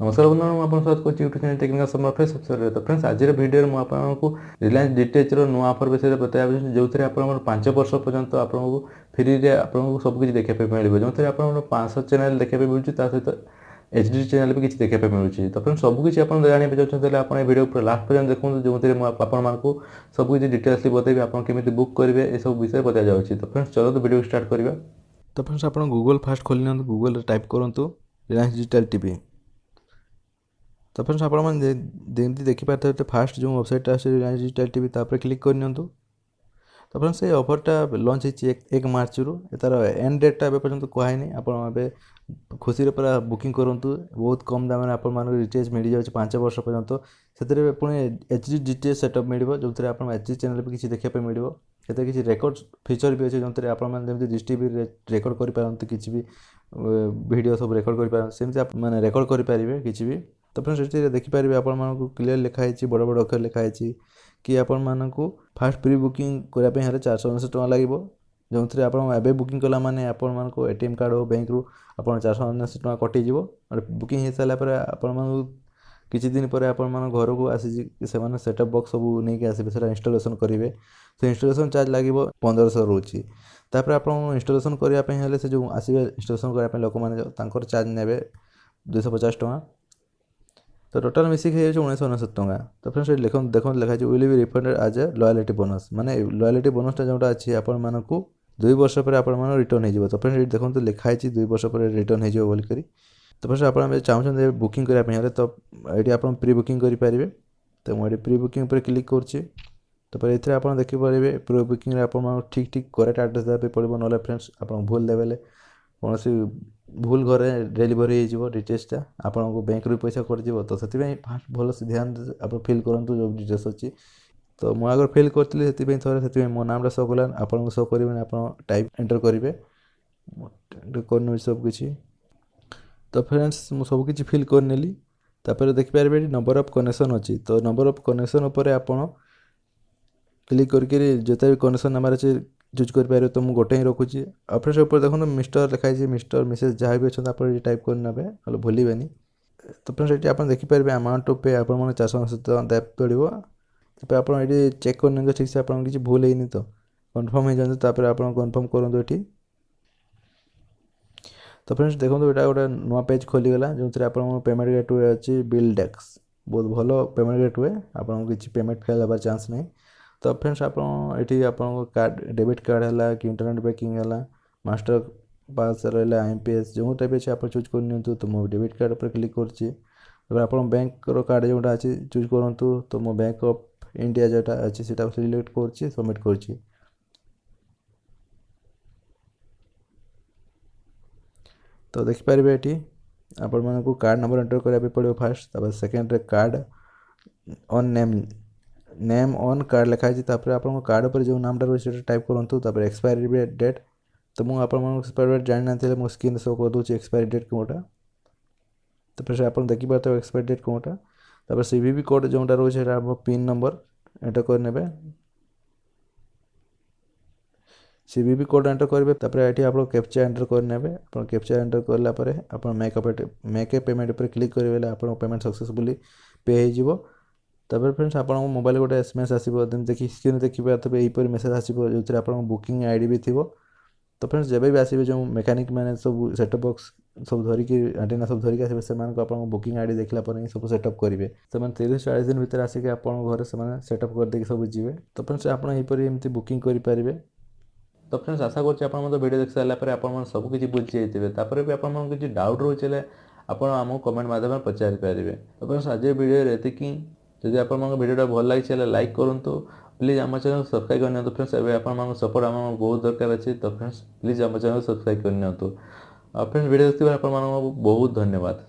नमस्कार बंधु मैं आपन स्वागत करछि YouTube channel technical summer fresh सबसे तो फ्रेंड्स आज वीडियो में आपको रिलायंस डीटीएच रो नुआ ऑफर विषय बताया जो थे आप 5 वर्ष पर्यंत आपको फ्री रे आपको सब कुछ देखा मिले जो थे आप 500 चैनल देखा मिलूँ सहित एचडी चैनल भी किसी देखा मिलूँ तो फ्रेंड्स सबकि आप जानते चाहते आप वीडियो पूरा लास्ट पर्यंत देखो जो थे आपको सबकि डिटेल्स बताइए आप केमी बुक करेंगे ये सब विषय बताया जाऊँगी तो फ्रेंड्स चलो तो वीडियो स्टार्ट करवा। तो फ्रेंड्स आप गूगल फास्ट खोल नि गूगल टाइप करूँ रिलायंस डिजिटल टीवी। तो फ्रेंड्स आपमती देखिपारे फास्ट जो वेबसाइट आसे रिलायंस डिजिटल टीवी तापर क्लिक करनी। तो फ्रेंड्स से ऑफरटा लॉन्च होती 1 मार्च रु तार एंड डेटा एवं पर्यंत कहनी आप खुशी पूरा बुकिंग करूँ बहुत कम दाम आप रिचार्ज मिल जाए 5 वर्ष पर्यंत से पुणी एचडी डीटीएच सेटअप मिल जो थे आप एचडी चैनल भी किसी देखा मिल से किसी रेकर्ड फीचर भी अच्छे जो थे आपड़ी डिश टी रेकर्ड करपारती किसी भी वीडियो सब रेकर्ड करमती आप मैंने रेकर्ड करेंगे किसी भी। तो फ्रेंड्स ये देखिपारे आपको क्लीयर लिखाई बड़ बड़ अक्षर लिखाई कि आपण फास्ट प्री बुकिंग करने 499 टका लगे जो थे आप बुकिंग कला माने आपण एटीएम कार्ड हो बैंक रू आप 499 टका कटिज और बुकिंग हो सारापर आपण किसी दिन पर आपण घर को आसी से सेटअप बॉक्स सब नहीं आसबे से इंस्टॉलेशन करेंगे तो इंस्टॉलेशन चार्ज लगे 1500 रोचे तापर आप इंस्टॉलेशन करने से जो आसबे इंस्टॉलेशन करने लोक मैंने चार्ज ने 250 टका तो टोटाल मिसिक हो 1999 टका। तो फ्रेंड्स देखो लिखाई will be refunded as a loyalty bonus माने लॉयल्टी बोनसटा जोटा अच्छी आपण 2 वर्ष पर आपण रिटर्न हो। तो फ्रेंड्स देखो लिखाई 2 वर्ष पर रिटर्न हो बोलिक। तो फ्रेंड्स आप चाहते बुकिंग करने तो ये आप प्री बुकिंग करेंगे तो मुझे प्री बुकिंग पर क्लिक कर तो ये आप देखिपारे प्री बुकिंग आप ठीक ठीक करेक्ट एड्रेस देवाई पड़ो ना फ्रेंड्स आप भूल देवे कौन भूल घर डेलीवरी हो डिटेल्सटा आपको बैंक रू पैसा कट तो से फास्ट भल से ध्यान आप फिल करूँ जो डिटेल्स अच्छी। तो मुझे अगर फिल करी थे मो नामटा शो कला आपको शो करेंगे आप टाइप एंटर करेंगे कर सबकि। तो फ्रेंड्स मुझे सबकि फिल करनेली तापर देखिपारे नंबर ऑफ कनेक्शन अच्छी तो नंबर ऑफ कनेक्शन उपर आप क्लिक करके जिते भी कनेक्शन नंबर अच्छे चूज करेंगे तो मुझे गोटे ही रखुच्छी फ्रेंड्स ऊपर देखो मिस्टर लिखाई मिस्टर मिसेस जहाँ भी अच्छा आप टाइप करने ना भूलें। तो फ्रेंड्स ये आप देखिपारे अमाउंट टू पे आप 499 दे पड़ो तो आप चेक कर ठीक से आप किसी भूल है तो कन्फर्म हो जाए तापर आप कन्फर्म करूँ ये। तो फ्रेंड्स देखो यहाँ गोटे नुआ पेज खोलीगला जो थे आप पेमेंट गेटवे अच्छी बिल डेस्क बहुत भल पेमेंट गेटवे आपको किसी पेमेंट फेल होबार चांस नहीं। तो फ्रेंड्स आप कार्ड डेबिट कार्ड है कि इंटरनेट बैंकिंग है मास्टर पास रहा IMPS जो टाइप अच्छे आप चूज कर तो मुझे डेबिट कार्ड पर क्लिक कर आप बैंक कार्ड जोटा अच्छी चूज करूँ तो मो बैंक ऑफ इंडिया जोटा अच्छी से सिलेक्ट कर सबमिट कर। तो देखिपारे ये आपण को कार्ड नंबर एंटर कराया पड़ो फास्ट तापर second card on name on card लिखाई आप कार्ड पर जो नामटा रही टाइप करूँ तापर एक्सपायरी डेट तो मुझे एक्सपायरी डेट जानी ना मुझे स्क्रीन शो कर दूसरी एक्सपायरी डेट कौटा। तो फिर आप देखिपारे एक्सपायरी डेट कौटा तापर CVV कोड जोटा रोचे पिन नंबर एंटर करने CVV कोड एंटर करेंगे तापर ये आप कैप्चा एंटर करने कैप्चा एंटर कलापर आप मेक ए पेमेंट पर क्लिक करेंगे आप पेमेंट सक्सेसफुली पे हो। तापर फ्रेंड्स आप मोबाइल गोटे SMS आसो देखिए स्क्रीन देखिए यहीपर मेसेज आसो जो आप बुकिंग ID भी थी। तो फ्रेंड्स जब भी आसवे जो मेकानिक मैंने सब सेटअप बॉक्स सब धरिकी एंटेना सब धरिकी आसवे से बुकिंग ID देखला पर सब सेटअप करेंगे से 30-40 दिन भीतर आसिक आप घर से सेटअप कर देके सब जीवे। तो फ्रेंड्स आप एमती बुकिंग करेंगे। तो फ्रेंड्स आशा करछि आपण वीडियो देख सारा पर आपण सब किछि बुझि जाइथिबे तापर भी आपण किछि डाउट रहले आपण हमको कमेंट माध्यम पचारि पारिबे। तो फ्रेंड्स आज वीडियो एति कि जदि आपण वीडियोटा भल लागिछि लाइक करंतु प्लीज आम चैनल सब्सक्राइब करनी फ्रेंड्स एवं आप सपोर्ट आम बहुत दरकार अच्छे तो फ्रेंड्स प्लीज आम चैनल सब्सक्राइब करनी फ्रेंड्स वीडियो देखते बहुत धन्यवाद।